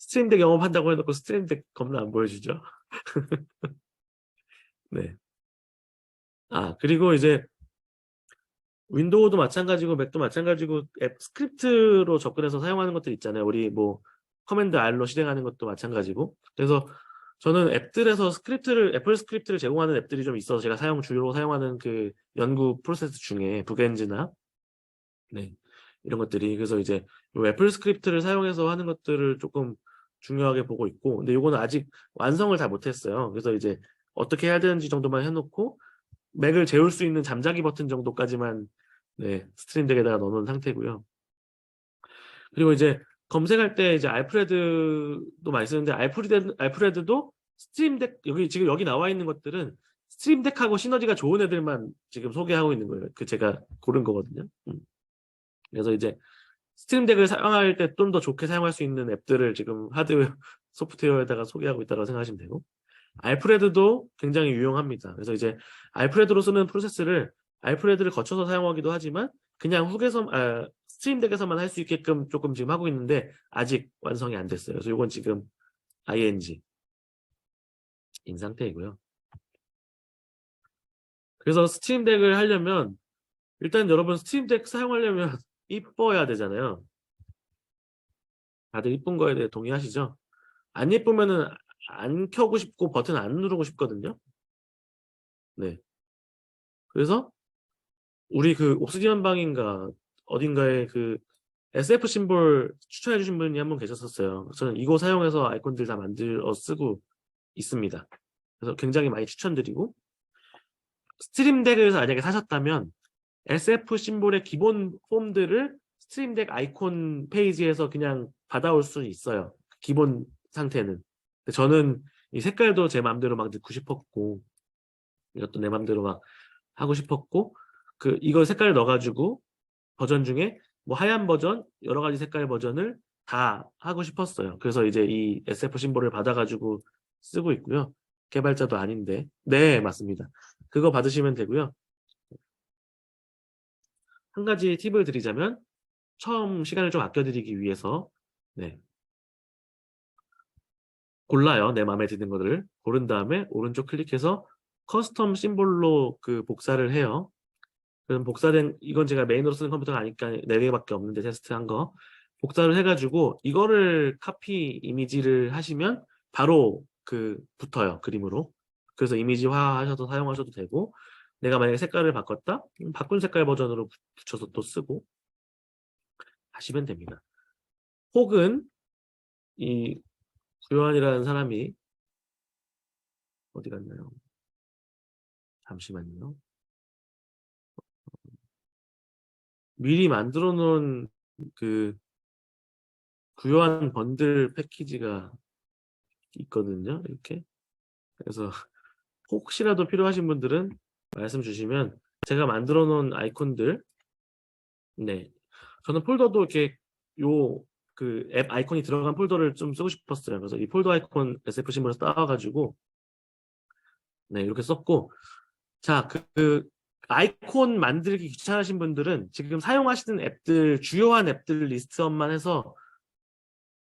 스트림덱 영업한다고 해놓고 스트림덱 겁나 안 보여주죠. 네. 그리고 이제 윈도우도 마찬가지고 맥도 마찬가지고 앱 스크립트로 접근해서 사용하는 것들 있잖아요. 우리 뭐 커맨드 R로 실행하는 것도 마찬가지고. 그래서 저는 앱들에서 애플 스크립트를 제공하는 앱들이 좀 있어서 제가 주로 사용하는 그 연구 프로세스 중에 북엔즈나 네, 이런 것들이. 그래서 이제 요 애플 스크립트를 사용해서 하는 것들을 조금 중요하게 보고 있고, 근데 요거는 아직 완성을 다 못했어요. 그래서 이제 어떻게 해야 되는지 정도만 해놓고 맥을 재울 수 있는 잠자기 버튼 정도까지만 네, 스트림덱에다가 넣어놓은 상태고요. 그리고 이제 검색할 때 이제 알프레드도 많이 쓰는데 알프레드도 스트림덱 지금 여기 나와 있는 것들은 스트림덱하고 시너지가 좋은 애들만 지금 소개하고 있는 거예요. 그 제가 고른 거거든요. 그래서 이제 스트림덱을 사용할 때 좀 더 좋게 사용할 수 있는 앱들을 지금 하드웨어, 소프트웨어에다가 소개하고 있다고 생각하시면 되고, 알프레드도 굉장히 유용합니다. 그래서 이제 알프레드로 쓰는 프로세스를 알프레드를 거쳐서 사용하기도 하지만 그냥 스트림덱에서만 할 수 있게끔 조금 지금 하고 있는데 아직 완성이 안 됐어요. 그래서 이건 지금 ing인 상태이고요. 그래서 스트림덱을 하려면 일단 여러분 스트림덱 사용하려면 이뻐야 되잖아요. 다들 이쁜 거에 대해 동의하시죠? 안 예쁘면은 안 켜고 싶고 버튼 안 누르고 싶거든요. 네. 그래서 우리 그 옥스디언 방인가 어딘가에 그 SF 심볼 추천해 주신 분이 한 분 계셨었어요. 저는 이거 사용해서 아이콘들 다 만들어 쓰고 있습니다. 그래서 굉장히 많이 추천드리고, 스트림덱을 만약에 사셨다면 SF 심볼의 기본 폼들을 스트림덱 아이콘 페이지에서 그냥 받아올 수 있어요. 기본 상태는. 근데 저는 이 색깔도 제 마음대로 막 넣고 싶었고, 이것도 내 마음대로 막 하고 싶었고, 이걸 색깔을 넣어가지고 버전 중에 뭐 하얀 버전, 여러 가지 색깔 버전을 다 하고 싶었어요. 그래서 이제 이 SF 심볼을 받아가지고 쓰고 있고요. 개발자도 아닌데. 네, 맞습니다. 그거 받으시면 되고요. 한 가지 팁을 드리자면, 처음 시간을 좀 아껴드리기 위해서 네, 골라요. 내 마음에 드는 것들을 고른 다음에 오른쪽 클릭해서 커스텀 심볼로 그 복사를 해요. 그럼 복사된, 이건 제가 메인으로 쓰는 컴퓨터가 아니까 4개밖에 없는데 테스트한 거 복사를 해가지고 이거를 카피 이미지를 하시면 바로 붙어요, 그림으로. 그래서 이미지화 하셔서 사용하셔도 되고, 내가 만약에 색깔을 바꿨다? 바꾼 색깔 버전으로 붙여서 또 쓰고 하시면 됩니다. 혹은 이 구요한이라는 사람이 어디 갔나요? 잠시만요. 미리 만들어 놓은 그 구요한 번들 패키지가 있거든요. 이렇게. 그래서 혹시라도 필요하신 분들은 말씀 주시면 제가 만들어 놓은 아이콘들, 네, 저는 폴더도 이렇게 앱 아이콘이 들어간 폴더를 좀 쓰고 싶었어요. 그래서 이 폴더 아이콘 SF 심볼을 따와가지고 네, 이렇게 썼고, 자, 아이콘 만들기 귀찮으신 분들은 지금 사용하시는 앱들, 주요한 앱들 리스트업만 해서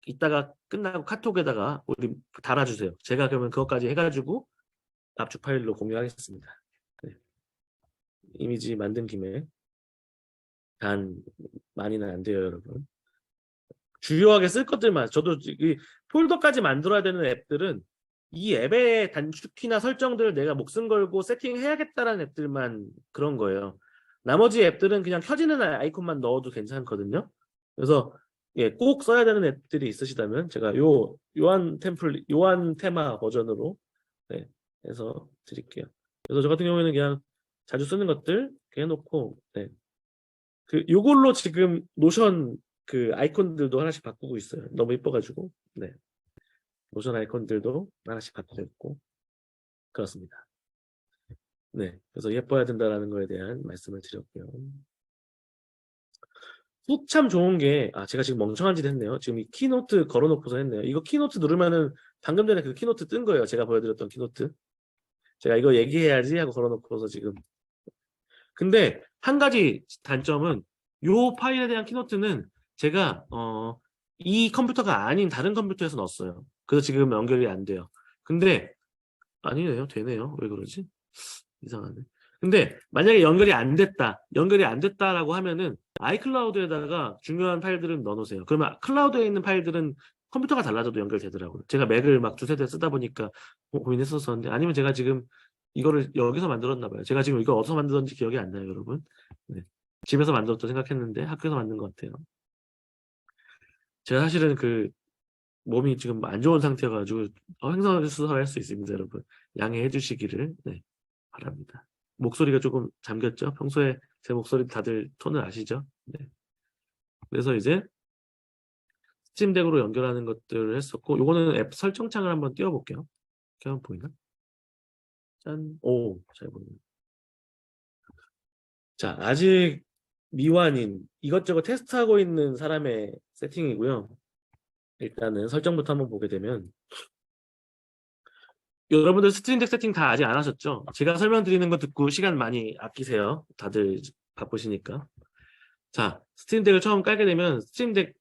이따가 끝나고 카톡에다가 우리 달아주세요. 제가 그러면 그것까지 해가지고 압축 파일로 공유하겠습니다. 네. 이미지 만든 김에. 단 많이는 안 돼요, 여러분. 주요하게 쓸 것들만. 저도 이 폴더까지 만들어야 되는 앱들은 이 앱의 단축키나 설정들을 내가 목숨 걸고 세팅해야겠다라는 앱들만 그런 거예요. 나머지 앱들은 그냥 켜지는 아이콘만 넣어도 괜찮거든요. 그래서 예, 꼭 써야 되는 앱들이 있으시다면 제가 요한 테마 버전으로 네, 해서 드릴게요. 그래서 저 같은 경우에는 그냥 자주 쓰는 것들 이렇게 해놓고 네. 요걸로 지금 노션 아이콘들도 하나씩 바꾸고 있어요. 너무 이뻐가지고 네. 노션 아이콘들도 하나씩 바꾸고 있고 그렇습니다. 네, 그래서 예뻐야 된다라는 거에 대한 말씀을 드렸고요. 훅 참 좋은 게, 제가 지금 멍청한 짓 했네요. 지금 이 키노트 걸어놓고서 했네요. 이거 키노트 누르면은 방금 전에 그 키노트 뜬 거예요. 제가 보여드렸던 키노트. 제가 이거 얘기해야지 하고 걸어놓고서 지금. 근데 한 가지 단점은 요 파일에 대한 키노트는 제가 이 컴퓨터가 아닌 다른 컴퓨터에서 넣었어요. 그래서 지금 연결이 안 돼요. 근데 아니네요. 되네요. 왜 그러지? 이상하네. 근데 만약에 연결이 안 됐다라고 하면은 아이클라우드에다가 중요한 파일들은 넣어놓으세요. 그러면 클라우드에 있는 파일들은 컴퓨터가 달라져도 연결되더라고요. 제가 맥을 막 두세 대 쓰다 보니까 고민했었었는데, 아니면 제가 지금 이거를 여기서 만들었나 봐요. 제가 지금 이걸 어디서 만들었는지 기억이 안 나요, 여러분. 네. 집에서 만들었다 생각했는데 학교에서 만든 것 같아요. 제가 사실은 그 몸이 지금 안 좋은 상태여가지고 횡설수설할 수 있습니다, 여러분. 양해해 주시기를 바랍니다. 목소리가 조금 잠겼죠? 평소에 제 목소리 다들 톤을 아시죠? 네. 그래서 이제 스팀덱으로 연결하는 것들을 했었고, 요거는 앱 설정창을 한번 띄워볼게요. 이렇게 한번 보이나? 짠. 오, 잘 보이네. 자, 아직 미완인 이것저것 테스트하고 있는 사람의 세팅이고요. 일단은 설정부터 한번 보게 되면, 여러분들 스트림덱 세팅 다 아직 안 하셨죠? 제가 설명드리는 거 듣고 시간 많이 아끼세요. 다들 바쁘시니까. 자, 스트림덱을 처음 깔게 되면 스트림덱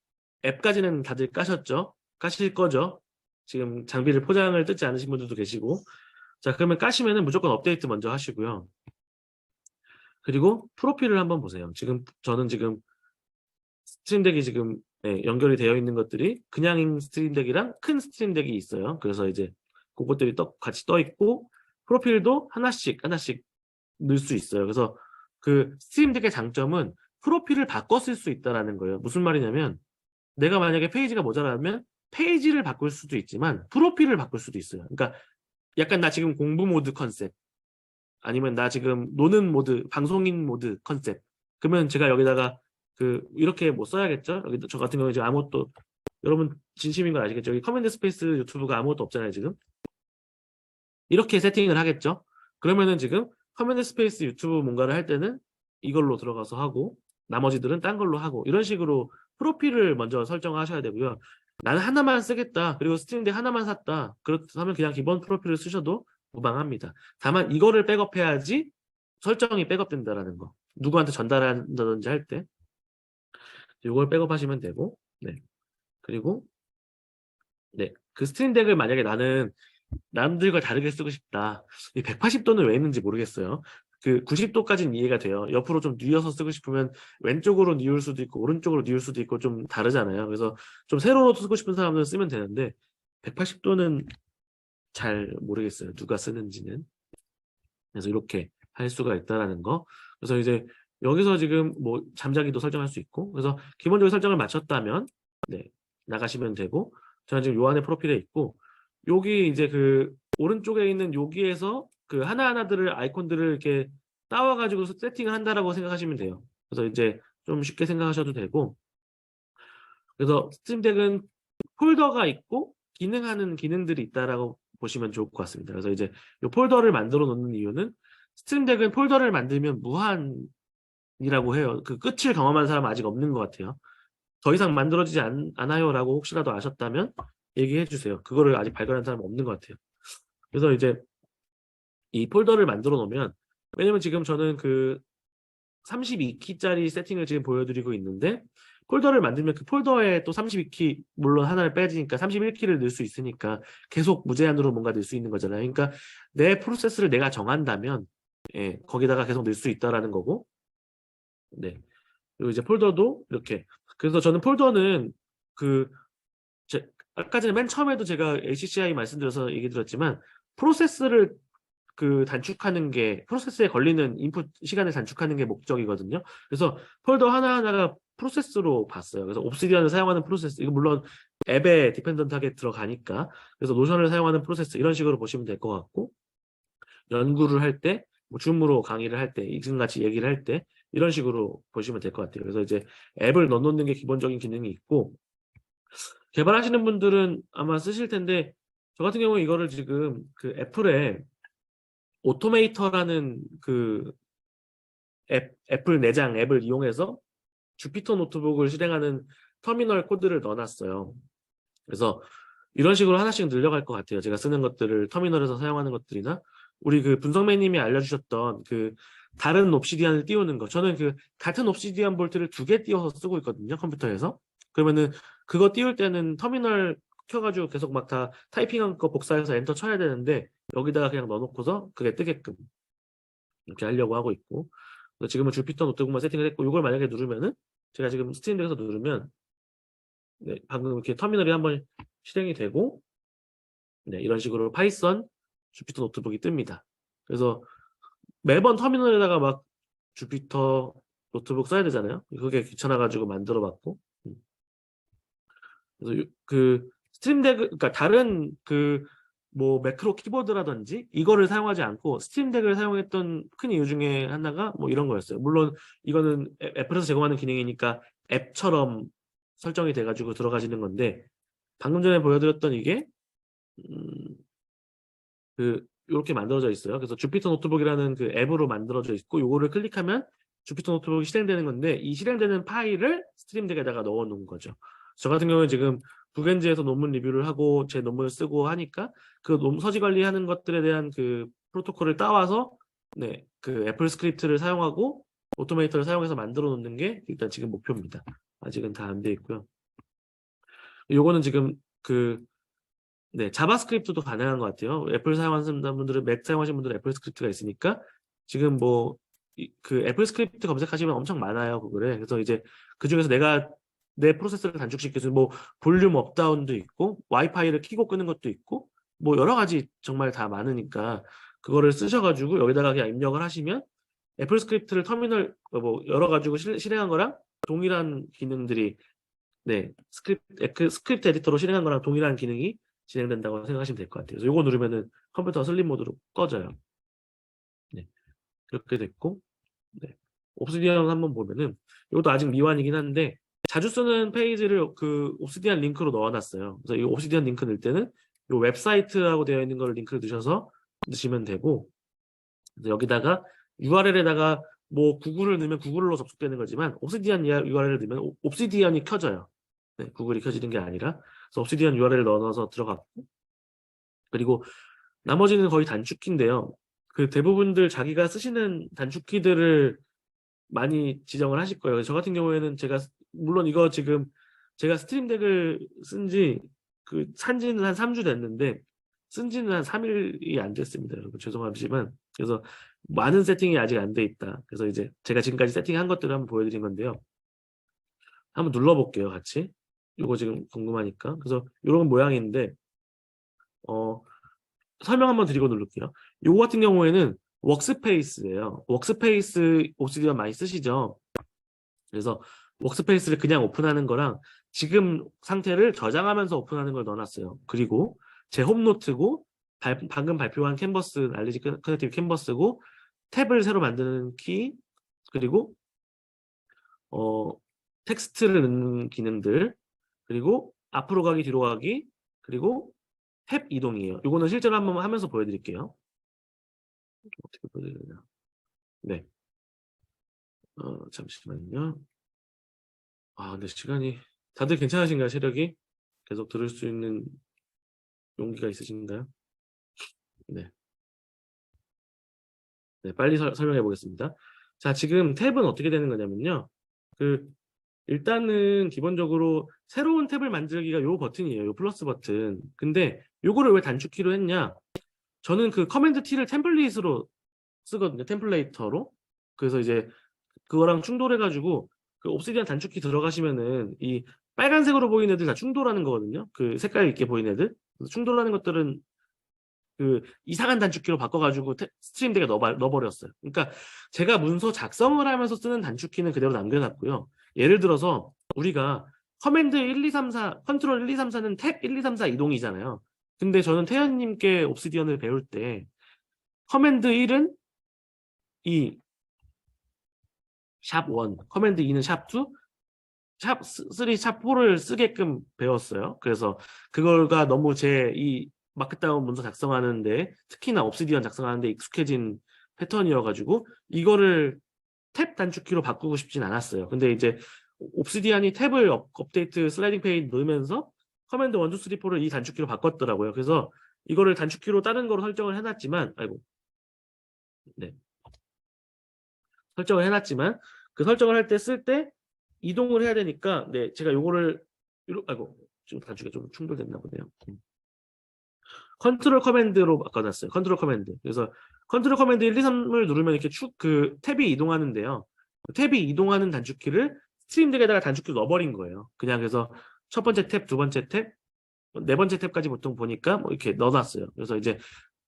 앱까지는 다들 까셨죠? 까실 거죠? 지금 장비를 포장을 뜯지 않으신 분들도 계시고. 자, 그러면 까시면은 무조건 업데이트 먼저 하시고요. 그리고 프로필을 한번 보세요. 저는 지금 스트림덱이 지금 연결이 되어 있는 것들이 그냥 스트림덱이랑 큰 스트림덱이 있어요. 그래서 이제 그것들이 같이 떠 있고, 프로필도 하나씩 넣을 수 있어요. 그래서 그 스트림덱의 장점은 프로필을 바꿔 쓸 수 있다라는 거예요. 무슨 말이냐면, 내가 만약에 페이지가 모자라면 페이지를 바꿀 수도 있지만 프로필을 바꿀 수도 있어요. 그러니까 약간 나 지금 공부 모드 컨셉, 아니면 나 지금 노는 모드, 방송인 모드 컨셉. 그러면 제가 여기다가 이렇게 뭐 써야겠죠? 여기 저 같은 경우에 지금 아무것도, 여러분 진심인 걸 아시겠죠? 여기 커맨드 스페이스 유튜브가 아무것도 없잖아요, 지금. 이렇게 세팅을 하겠죠? 그러면은 지금 커맨드 스페이스 유튜브 뭔가를 할 때는 이걸로 들어가서 하고, 나머지들은 딴 걸로 하고, 이런 식으로 프로필을 먼저 설정하셔야 되고요. 나는 하나만 쓰겠다, 그리고 스트링덱 하나만 샀다, 그렇다면 그냥 기본 프로필을 쓰셔도 무방합니다. 다만 이거를 백업해야지 설정이 백업된다라는 거. 누구한테 전달한다든지 할 때 이걸 백업하시면 되고, 네. 그리고 그 스트링덱을 만약에 나는 남들과 다르게 쓰고 싶다. 이 180도는 왜 있는지 모르겠어요. 그 90도까지는 이해가 돼요. 옆으로 좀 뉘어서 쓰고 싶으면 왼쪽으로 뉘울 수도 있고 오른쪽으로 뉘울 수도 있고 좀 다르잖아요. 그래서 좀 세로로 쓰고 싶은 사람들은 쓰면 되는데 180도는 잘 모르겠어요. 누가 쓰는지는. 그래서 이렇게 할 수가 있다라는 거. 그래서 이제 여기서 지금 뭐 잠자기도 설정할 수 있고, 그래서 기본적인 설정을 마쳤다면 나가시면 되고, 저는 지금 요 안에 프로필에 있고, 여기 이제 그 오른쪽에 있는 여기에서 그 하나하나들을 아이콘들을 이렇게 따와가지고 세팅을 한다라고 생각하시면 돼요. 그래서 이제 좀 쉽게 생각하셔도 되고, 그래서 스트림덱은 폴더가 있고 기능하는 기능들이 있다라고 보시면 좋을 것 같습니다. 그래서 이제 이 폴더를 만들어 놓는 이유는, 스트림덱은 폴더를 만들면 무한이라고 해요. 그 끝을 경험한 사람은 아직 없는 것 같아요. 더 이상 만들어지지 않아요라고 혹시라도 아셨다면 얘기해 주세요. 그거를 아직 발견한 사람은 없는 것 같아요. 그래서 이제 이 폴더를 만들어 놓으면, 왜냐면 지금 저는 그 32키짜리 세팅을 지금 보여드리고 있는데, 폴더를 만들면 그 폴더에 또 32키, 물론 하나를 빼지니까 31키를 넣을 수 있으니까 계속 무제한으로 뭔가 넣을 수 있는 거잖아요. 그러니까 내 프로세스를 내가 정한다면 거기다가 계속 넣을 수 있다라는 거고, 그리고 이제 폴더도 이렇게. 그래서 저는 폴더는 그 아까 전에 맨 처음에도 제가 ACCI 말씀드려서 얘기 드렸지만, 프로세스를 단축하는 게, 프로세스에 걸리는 인풋 시간을 단축하는 게 목적이거든요. 그래서 폴더 하나하나가 프로세스로 봤어요. 그래서 옵시디언을 사용하는 프로세스, 이거 물론 앱에 디펜던트하게 들어가니까, 그래서 노션을 사용하는 프로세스, 이런 식으로 보시면 될 것 같고, 연구를 할 때, 뭐 줌으로 강의를 할 때, 지금같이 얘기를 할 때, 이런 식으로 보시면 될 것 같아요. 그래서 이제 앱을 넣어놓는 게 기본적인 기능이 있고, 개발하시는 분들은 아마 쓰실 텐데, 저 같은 경우에 이거를 지금 그 애플에 오토메이터라는 그 애플 내장 앱을 이용해서 주피터 노트북을 실행하는 터미널 코드를 넣어놨어요. 그래서 이런 식으로 하나씩 늘려갈 것 같아요. 제가 쓰는 것들을 터미널에서 사용하는 것들이나, 우리 그 분석맨님이 알려주셨던 그 다른 옵시디안을 띄우는 거, 저는 그 같은 옵시디안 볼트를 2개 띄워서 쓰고 있거든요, 컴퓨터에서. 그러면은 그거 띄울 때는 터미널 켜가지고 계속 막 다 타이핑한 거 복사해서 엔터 쳐야 되는데 여기다가 그냥 넣어놓고서 그게 뜨게끔 이렇게 하려고 하고 있고, 그래서 지금은 주피터 노트북만 세팅을 했고, 이걸 만약에 누르면은 제가 지금 스팀덱에서 누르면 네, 방금 이렇게 터미널이 한번 실행이 되고, 네, 이런 식으로 파이썬 주피터 노트북이 뜨니다. 그래서 매번 터미널에다가 막 주피터 노트북 써야 되잖아요. 그게 귀찮아가지고 만들어봤고, 그래서 그 스트림덱, 그러니까 다른 그 뭐 매크로 키보드라든지 이거를 사용하지 않고 스트림덱을 사용했던 큰 이유 중에 하나가 뭐 이런 거였어요. 물론 이거는 애플에서 제공하는 기능이니까 앱처럼 설정이 돼가지고 들어가시는 건데, 방금 전에 보여드렸던 이게 그 이렇게 만들어져 있어요. 그래서 주피터 노트북이라는 그 앱으로 만들어져 있고, 요거를 클릭하면 주피터 노트북이 실행되는 건데, 이 실행되는 파일을 스트림덱에다가 넣어 놓은 거죠. 저 같은 경우는 지금 북엔지에서 논문 리뷰를 하고 제 논문을 쓰고 하니까 그 서지 관리하는 것들에 대한 그 프로토콜을 따와서 네, 그 애플 스크립트를 사용하고 오토메이터를 사용해서 만들어 놓는 게 일단 지금 목표입니다. 아직은 다 안 돼 있고요. 요거는 지금 그 네, 자바스크립트도 가능한 것 같아요. 애플 사용하시는 분들은, 맥 사용하시는 분들은 애플 스크립트가 있으니까 지금 뭐 그 애플 스크립트 검색하시면 엄청 많아요, 구글에. 그래서 이제 그 중에서 내가 내 프로세스를 단축시킬 수 있는 뭐 볼륨 업다운도 있고 와이파이를 켜고 끄는 것도 있고 뭐 여러 가지 정말 다 많으니까 그거를 쓰셔가지고 여기다가 그냥 입력을 하시면 애플 스크립트를 터미널 뭐 여러 가지고 실행한 거랑 동일한 기능들이 네, 스크립트 에디터로 실행한 거랑 동일한 기능이 진행된다고 생각하시면 될 것 같아요. 그래서 요거 누르면은 컴퓨터가 슬립 모드로 꺼져요. 네, 그렇게 됐고, 네. 옵시디언 한번 보면은 이것도 아직 미완이긴 한데 자주 쓰는 페이지를 그 옵시디언 링크로 넣어놨어요. 그래서 이 옵시디언 링크 넣을 때는 이 웹사이트라고 되어 있는 걸 링크를 넣으셔서 넣으시면 되고, 여기다가 URL에다가 뭐 구글을 넣으면 구글로 접속되는 거지만 옵시디언 URL을 넣으면 옵시디언이 켜져요. 네, 구글이 켜지는 게 아니라. 그래서 옵시디언 URL을 넣어서 들어갔고, 그리고 나머지는 거의 단축키인데요. 그 대부분들 자기가 쓰시는 단축키들을 많이 지정을 하실 거예요. 저 같은 경우에는 제가 물론 이거 지금 제가 스트림덱을 쓴지 그 산지는 한 3주 됐는데 쓴지는 한 3일이 안 됐습니다. 여러분 죄송하지만, 그래서 많은 세팅이 아직 안 돼 있다. 그래서 이제 제가 지금까지 세팅한 것들을 한번 보여드린 건데요. 한번 눌러볼게요, 같이. 이거 지금 궁금하니까. 그래서 이런 모양인데 설명 한번 드리고 누를게요. 요거 같은 경우에는 웍스페이스예요. 웍스페이스 옵시디언 많이 쓰시죠? 그래서 웍스페이스를 그냥 오픈하는 거랑 지금 상태를 저장하면서 오픈하는 걸 넣어놨어요. 그리고 제 홈노트고 방금 발표한 캔버스 알리지 커넥티브 캔버스고 탭을 새로 만드는 키, 그리고 텍스트를 넣는 기능들, 그리고 앞으로 가기 뒤로 가기, 그리고 탭 이동이에요. 이거는 실제로 한번 하면서 보여드릴게요. 어떻게 보여드리냐? 네. 잠시만요. 근데 시간이 다들 괜찮으신가요? 체력이 계속 들을 수 있는 용기가 있으신가요? 네. 네, 빨리 설명해 보겠습니다. 자, 지금 탭은 어떻게 되는 거냐면요. 일단은 기본적으로 새로운 탭을 만들기가 요 버튼이에요. 요 플러스 버튼. 근데 요거를 왜 단축키로 했냐? 저는 그 커맨드 T를 템플릿으로 쓰거든요. 템플레이터로. 그래서 이제 그거랑 충돌해가지고 그 옵시디언 단축키 들어가시면은 이 빨간색으로 보이는 애들 다 충돌하는 거거든요. 그 색깔 있게 보이는 애들. 충돌하는 것들은 그 이상한 단축키로 바꿔가지고 스트림덱에 넣어버렸어요. 그러니까 제가 문서 작성을 하면서 쓰는 단축키는 그대로 남겨놨고요. 예를 들어서 우리가 커맨드 1, 2, 3, 4, 컨트롤 1, 2, 3, 4는 탭 1, 2, 3, 4 이동이잖아요. 근데 저는 태연님께 옵시디언을 배울 때 커맨드 1은 이 샵 1, 커맨드 2는 샵 2, 샵 3, 샵 4를 쓰게끔 배웠어요. 그래서 그걸가 너무 제 이 마크다운 문서 작성하는데, 특히나 옵시디언 작성하는데 익숙해진 패턴이어가지고 이거를 탭 단축키로 바꾸고 싶진 않았어요. 근데 이제 옵시디언이 탭을 업데이트 슬라이딩 페인 넣으면서 커맨드 1, 2, 3, 4를 이 단축키로 바꿨더라고요. 그래서 이거를 단축키로 다른 거로 설정을 해놨지만, 네, 설정을 해놨지만 그 설정을 할 때 쓸 때 이동을 해야 되니까, 네, 제가 요거를 아이고, 지금 단축이 좀 충돌됐나 보네요. 컨트롤 커맨드로 바꿔놨어요. 컨트롤 커맨드. 그래서 컨트롤 커맨드 1, 2, 3을 누르면 이렇게 탭이 이동하는데요. 탭이 이동하는 단축키를 스트림 덱에다가 단축키로 넣어버린 거예요. 그냥 그래서 첫 번째 탭, 두 번째 탭, 네 번째 탭까지 보통 보니까 뭐 이렇게 넣어놨어요. 그래서 이제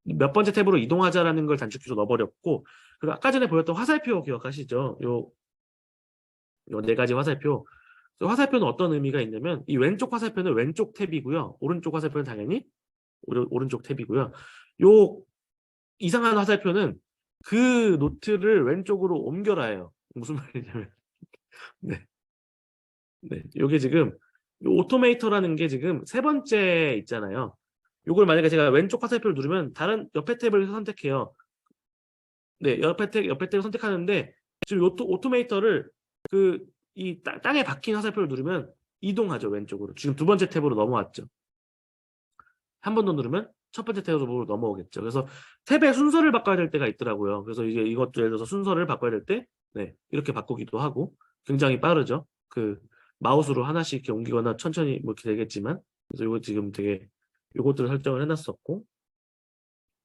몇 번째 탭으로 이동하자라는 걸 단축키로 넣어버렸고, 그리고 아까 전에 보였던 화살표 기억하시죠? 요 네 가지 화살표. 화살표는 어떤 의미가 있냐면 이 왼쪽 화살표는 왼쪽 탭이고요. 오른쪽 화살표는 당연히 오른쪽 탭이고요. 요 이상한 화살표는 그 노트를 왼쪽으로 옮겨라요. 무슨 말이냐면 네. 네. 요게 지금 요 오토메이터라는 게 지금 세 번째 있잖아요. 요걸 만약에 제가 왼쪽 화살표를 누르면 다른 옆에 탭을 선택해요. 네, 옆에 탭을 선택하는데 지금 오토메이터를 이 땅에 박힌 화살표를 누르면 이동하죠, 왼쪽으로. 지금 두 번째 탭으로 넘어왔죠. 한 번 더 누르면 첫 번째 탭으로 넘어오겠죠. 그래서 탭의 순서를 바꿔야 될 때가 있더라고요. 그래서 이제 이것도 예를 들어서 순서를 바꿔야 될 때, 네, 이렇게 바꾸기도 하고 굉장히 빠르죠. 마우스로 하나씩 이렇게 옮기거나 천천히 뭐 이렇게 되겠지만, 그래서 이거 지금 되게 요것들을 설정을 해놨었고,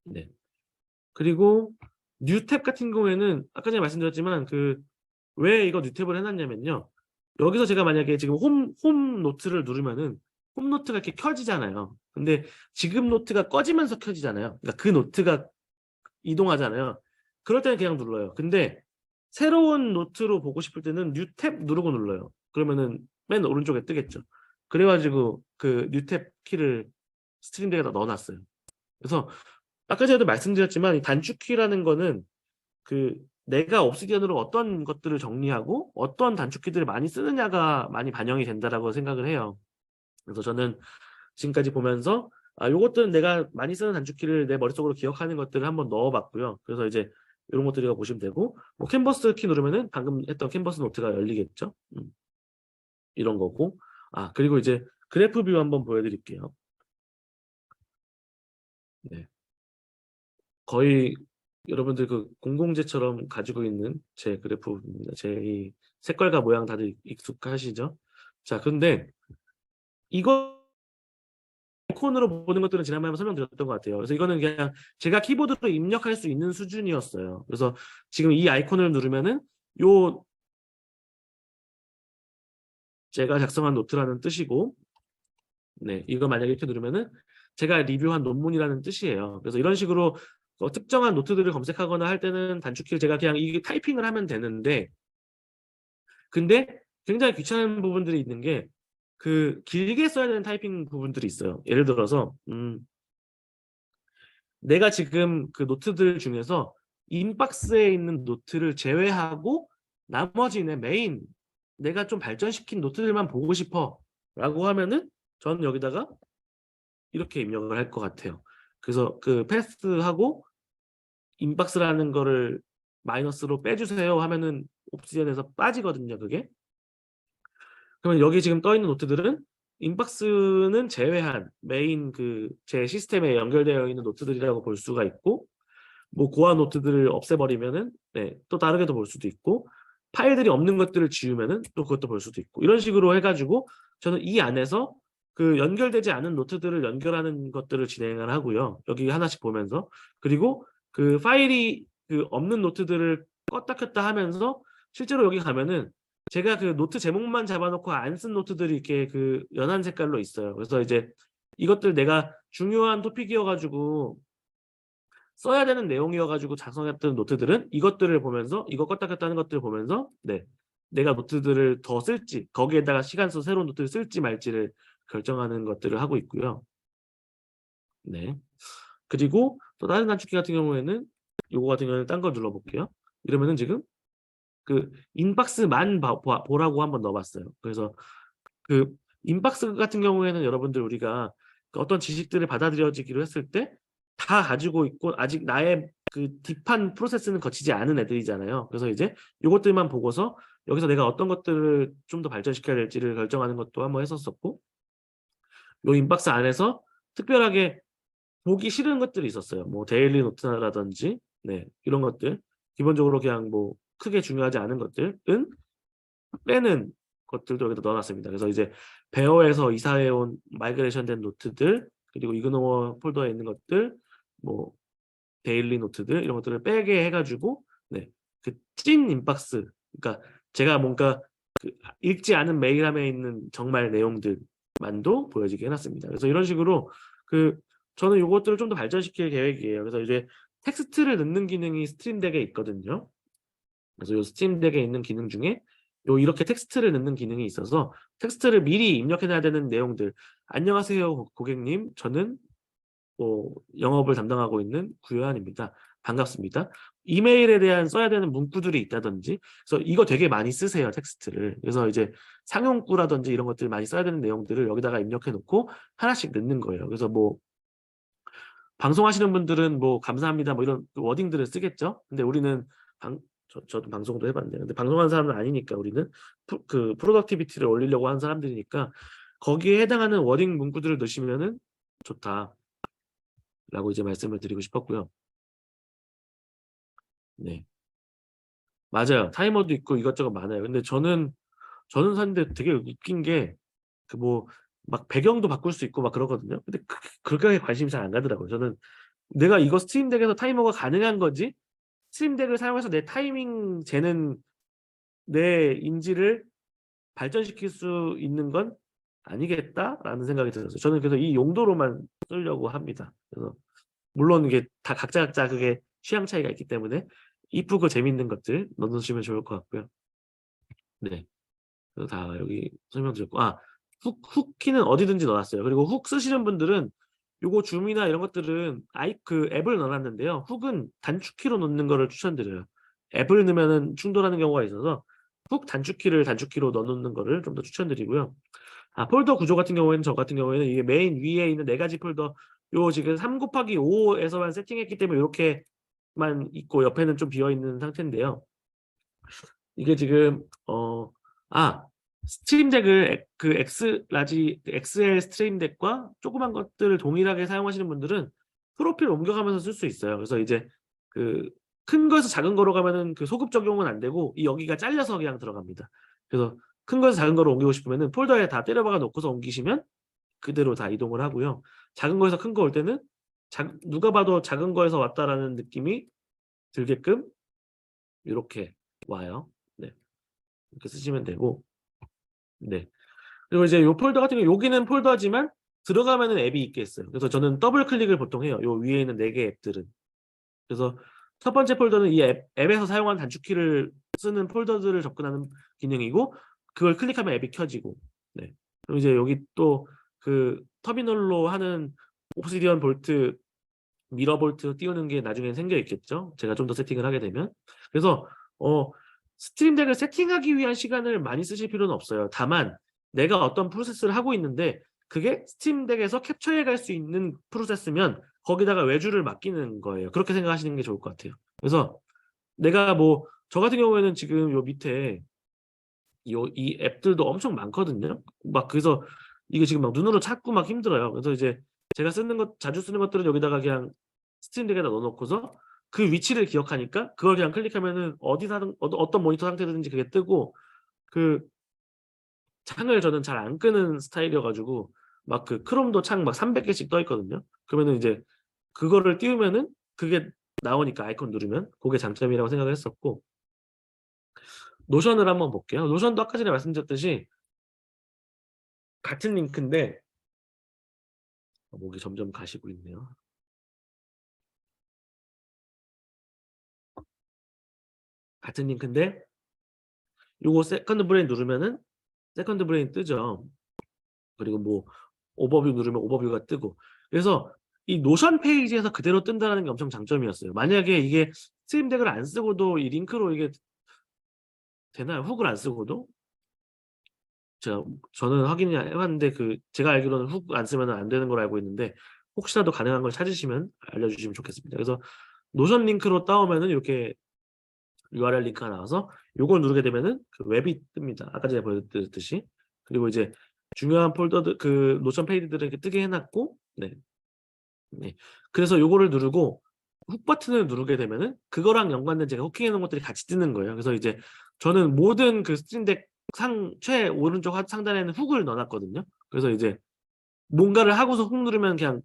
네. 그리고 뉴 탭 같은 경우에는 아까 전에 말씀드렸지만 왜 이거 뉴 탭을 해놨냐면요. 여기서 제가 만약에 지금 홈 노트를 누르면은 홈 노트가 이렇게 켜지잖아요. 근데 지금 노트가 꺼지면서 켜지잖아요. 그러니까 그 노트가 이동하잖아요. 그럴 때는 그냥 눌러요. 근데 새로운 노트로 보고 싶을 때는 뉴 탭 누르고 눌러요. 그러면은 맨 오른쪽에 뜨겠죠. 그래가지고 뉴 탭 키를 스트림 덱에다 넣어놨어요. 그래서 아까 전에도 말씀드렸지만 이 단축키라는 거는 내가 옵시디언으로 어떤 것들을 정리하고 어떤 단축키들을 많이 쓰느냐가 많이 반영이 된다라고 생각을 해요. 그래서 저는 지금까지 보면서 요것들은 내가 많이 쓰는 단축키를 내 머릿속으로 기억하는 것들을 한번 넣어봤고요. 그래서 이제 이런 것들이가 보시면 되고, 뭐 캔버스 키 누르면은 방금 했던 캔버스 노트가 열리겠죠. 이런 거고. 그리고 이제 그래프 뷰 한번 보여드릴게요. 네. 거의 여러분들 공공재처럼 가지고 있는 제 그래프입니다. 제 이 색깔과 모양 다들 익숙하시죠? 자, 근데 이거 아이콘으로 보는 것들은 지난번에 한번 설명드렸던 것 같아요. 그래서 이거는 그냥 제가 키보드로 입력할 수 있는 수준이었어요. 그래서 지금 이 아이콘을 누르면은 제가 작성한 노트라는 뜻이고, 네, 이거 만약에 이렇게 누르면은 제가 리뷰한 논문이라는 뜻이에요. 그래서 이런 식으로 특정한 노트들을 검색하거나 할 때는 단축키를 제가 그냥 이게 타이핑을 하면 되는데, 근데 굉장히 귀찮은 부분들이 있는 게 길게 써야 되는 타이핑 부분들이 있어요. 예를 들어서 내가 지금 노트들 중에서 인박스에 있는 노트를 제외하고 나머지는 메인 내가 좀 발전시킨 노트들만 보고 싶어 라고 하면은 저는 여기다가 이렇게 입력을 할 것 같아요. 그래서 패스하고 인박스라는 거를 마이너스로 빼주세요 하면은 옵션에서 빠지거든요, 그게. 그러면 여기 지금 떠 있는 노트들은 인박스는 제외한 메인 제 시스템에 연결되어 있는 노트들이라고 볼 수가 있고, 뭐 고아 노트들을 없애버리면은 네, 또 다르게도 볼 수도 있고, 파일들이 없는 것들을 지우면은 또 그것도 볼 수도 있고, 이런 식으로 해가지고 저는 이 안에서 연결되지 않은 노트들을 연결하는 것들을 진행을 하고요. 여기 하나씩 보면서, 그리고 파일이 없는 노트들을 껐다 켰다 하면서 실제로 여기 가면은 제가 노트 제목만 잡아놓고 안 쓴 노트들이 이렇게 연한 색깔로 있어요. 그래서 이제 이것들 내가 중요한 토픽이어가지고 써야 되는 내용이어가지고 작성했던 노트들은 이것들을 보면서 이거 껐다 켰다 하는 것들을 보면서 네, 내가 노트들을 더 쓸지 거기에다가 시간 써서 새로운 노트를 쓸지 말지를 결정하는 것들을 하고 있고요. 네. 그리고 또 다른 단축키 같은 경우에는 요거 같은 경우는 딴 걸 눌러볼게요. 이러면은 지금 인박스만 보라고 한번 넣어봤어요. 그래서 인박스 같은 경우에는 여러분들 우리가 어떤 지식들을 받아들여지기로 했을 때 다 가지고 있고 아직 나의 딥한 프로세스는 거치지 않은 애들이잖아요. 그래서 이제 이것들만 보고서 여기서 내가 어떤 것들을 좀 더 발전시켜야 될지를 결정하는 것도 한번 했었었고, 요 인박스 안에서 특별하게 보기 싫은 것들이 있었어요. 뭐 데일리 노트라든지 네, 이런 것들 기본적으로 그냥 뭐 크게 중요하지 않은 것들은 빼는 것들도 여기다 넣어놨습니다. 그래서 이제 베어에서 이사해온 마이그레이션된 노트들, 그리고 이그노어 폴더에 있는 것들, 뭐 데일리 노트들 이런 것들을 빼게 해가지고 네, 그 찐 인박스, 그러니까 제가 뭔가 그 읽지 않은 메일함에 있는 정말 내용들만도 보여지게 해놨습니다. 그래서 이런 식으로 그 저는 이것들을 좀 더 발전시킬 계획이에요. 그래서 이제 텍스트를 넣는 기능이 스트림덱에 있거든요. 그래서 이 스트림덱에 있는 기능 중에 요 이렇게 텍스트를 넣는 기능이 있어서 텍스트를 미리 입력해놔야 되는 내용들. 안녕하세요 고객님, 저는 뭐 영업을 담당하고 있는 구효한입니다. 반갑습니다. 이메일에 대한 써야 되는 문구들이 있다든지, 그래서 이거 되게 많이 쓰세요, 텍스트를. 그래서 이제 상용구라든지 이런 것들 많이 써야 되는 내용들을 여기다가 입력해 놓고 하나씩 넣는 거예요. 그래서 뭐 방송하시는 분들은 뭐 감사합니다 뭐 이런 워딩들을 쓰겠죠. 근데 우리는 저도 방송도 해봤는데, 근데 방송하는 사람은 아니니까 우리는 그 프로덕티비티를 올리려고 하는 사람들이니까 거기에 해당하는 워딩 문구들을 넣으시면은 좋다. 라고 이제 말씀을 드리고 싶었고요. 네. 맞아요. 타이머도 있고 이것저것 많아요. 근데 저는 사는데 되게 웃긴 게 그 뭐 막 배경도 바꿀 수 있고 막 그러거든요. 근데 그렇게 관심이 잘 안 가더라고요. 저는 내가 이거 스트림덱에서 타이머가 가능한 거지 스트림덱을 사용해서 내 타이밍 재는 내 인지를 발전시킬 수 있는 건 아니겠다라는 생각이 들었어요. 저는 그래서 이 용도로만 쓰려고 합니다. 그래서 물론 이게 다 각자 그게 취향 차이가 있기 때문에 이쁘고 재밌는 것들 넣어주시면 좋을 것 같고요. 네, 그래서 다 여기 설명드렸고, 훅 키는 어디든지 넣어놨어요. 그리고 훅 쓰시는 분들은 요거 줌이나 이런 것들은 그 앱을 넣어놨는데요. 훅은 단축키로 넣는 거를 추천드려요. 앱을 넣으면은 충돌하는 경우가 있어서 훅 단축키로 넣어놓는 거를 좀 더 추천드리고요. 폴더 구조 같은 경우에는 저 같은 경우에는 이게 메인 위에 있는 네 가지 폴더, 요 지금 3/5에서만 세팅했기 때문에 이렇게만 있고 옆에는 좀 비어 있는 상태인데요. 이게 지금 스트림덱을 그 XL 스트림덱과 조그만 것들을 동일하게 사용하시는 분들은 프로필 옮겨가면서 쓸 수 있어요. 그래서 이제 그 큰 거에서 작은 거로 가면은 그 소급 적용은 안 되고 이 여기가 잘려서 그냥 들어갑니다. 그래서 큰 거에서 작은 거로 옮기고 싶으면은 폴더에 다 때려박아 놓고서 옮기시면 그대로 다 이동을 하고요. 작은 거에서 큰 거 올 때는 누가 봐도 작은 거에서 왔다라는 느낌이 들게끔 이렇게 와요. 네, 이렇게 쓰시면 되고, 네. 그리고 이제 요 폴더 같은 경우 여기는 폴더지만 들어가면은 앱이 있게 있어요. 그래서 저는 더블 클릭을 보통 해요. 요 위에 있는 4개 앱들은. 그래서 첫 번째 폴더는 이 앱에서 사용한 단축키를 쓰는 폴더들을 접근하는 기능이고, 그걸 클릭하면 앱이 켜지고, 네. 그리고 이제 여기 또 그 터미널로 하는 옵시디언 볼트, 미러 볼트 띄우는 게 나중에 생겨 있겠죠. 제가 좀 더 세팅을 하게 되면. 그래서 스트림덱을 세팅하기 위한 시간을 많이 쓰실 필요는 없어요. 다만 내가 어떤 프로세스를 하고 있는데 그게 스팀덱에서 캡처해 갈 수 있는 프로세스면 거기다가 외주를 맡기는 거예요. 그렇게 생각하시는 게 좋을 것 같아요. 그래서 내가 뭐 저 같은 경우에는 지금 요 밑에 이 앱들도 엄청 많거든요. 막 그래서 이게 지금 막 눈으로 찾고 막 힘들어요. 그래서 이제 제가 자주 쓰는 것들은 여기다가 그냥 스트림덱에다 넣어놓고서 그 위치를 기억하니까 그걸 그냥 클릭하면은 어떤 모니터 상태든지 그게 뜨고, 그 창을 저는 잘 안 끄는 스타일이어가지고 막 그 크롬도 창 막 300개씩 떠 있거든요. 그러면은 이제 그거를 띄우면은 그게 나오니까 아이콘 누르면 그게 장점이라고 생각을 했었고, 노션을 한번 볼게요. 노션도 아까 전에 말씀드렸듯이 같은 링크인데 목이 점점 가시고 있네요. 같은 링크인데 요거 세컨드 브레인 누르면은 세컨드 브레인 뜨죠. 그리고 뭐 오버뷰 누르면 오버뷰가 뜨고, 그래서 이 노션 페이지에서 그대로 뜬다는 게 엄청 장점이었어요. 만약에 이게 스트림덱을 안 쓰고도 이 링크로 이게 되나요? 훅을 안 쓰고도? 저는 확인을 해봤는데 제가 알기로는 훅 안 쓰면 안 되는 걸 알고 있는데 혹시라도 가능한 걸 찾으시면 알려주시면 좋겠습니다. 그래서 노션 링크로 따오면은 이렇게 URL 링크가 나와서 요걸 누르게 되면은 그 웹이 뜹니다. 아까 전에 보여드렸듯이. 그리고 이제 중요한 폴더들, 그 노션 페이지들을 이렇게 뜨게 해놨고, 네. 네. 그래서 요거를 누르고 훅 버튼을 누르게 되면은 그거랑 연관된 제가 후킹해 놓은 것들이 같이 뜨는 거예요. 그래서 이제 저는 모든 그 스트림덱 최오른쪽 상단에는 훅을 넣어놨거든요. 그래서 이제 뭔가를 하고서 훅 누르면 그냥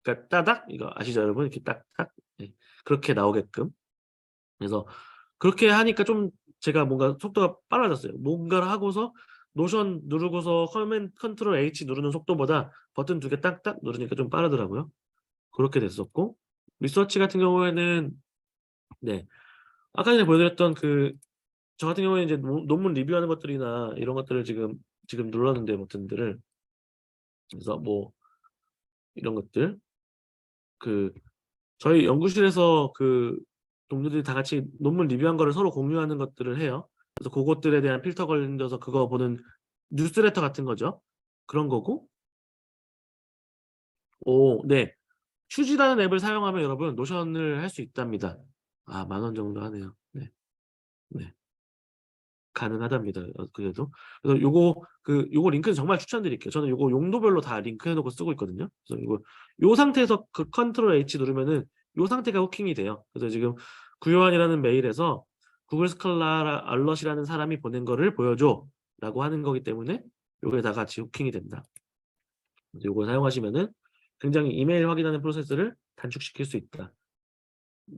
그러니까 따닥 이거 아시죠 여러분? 이렇게 딱딱 네. 그렇게 나오게끔. 그래서 그렇게 하니까 좀 제가 뭔가 속도가 빨라졌어요. 뭔가를 하고서 노션 누르고서 컨트롤 H 누르는 속도보다 버튼 2개 딱딱 누르니까 좀 빠르더라고요. 그렇게 됐었고 리서치 같은 경우에는 네. 아까 전에 보여드렸던 저 같은 경우에는 이제 논문 리뷰하는 것들이나 이런 것들을 지금 눌렀는데 버튼들을. 그래서 뭐 이런 것들 저희 연구실에서 동료들이 다 같이 논문 리뷰한 거를 서로 공유하는 것들을 해요. 그래서 고것들에 대한 필터 걸려서 그거 보는 뉴스레터 같은 거죠. 그런 거고 네. 휴지라는 앱을 사용하면 여러분 노션을 할 수 있답니다. 10,000원 정도 하네요. 네. 네. 가능하답니다. 그래도. 그래서 요거 링크는 정말 추천드릴게요. 저는 요거 용도별로 다 링크해 놓고 쓰고 있거든요. 그래서 요 상태에서 컨트롤 H 누르면은 요 상태가 호킹이 돼요. 그래서 지금 구요한이라는 메일에서 구글 스칼라 알럿이라는 사람이 보낸 거를 보여줘라고 하는 거기 때문에 요게 다 같이 호킹이 된다. 요걸 사용하시면은 굉장히 이메일 확인하는 프로세스를 단축시킬 수 있다.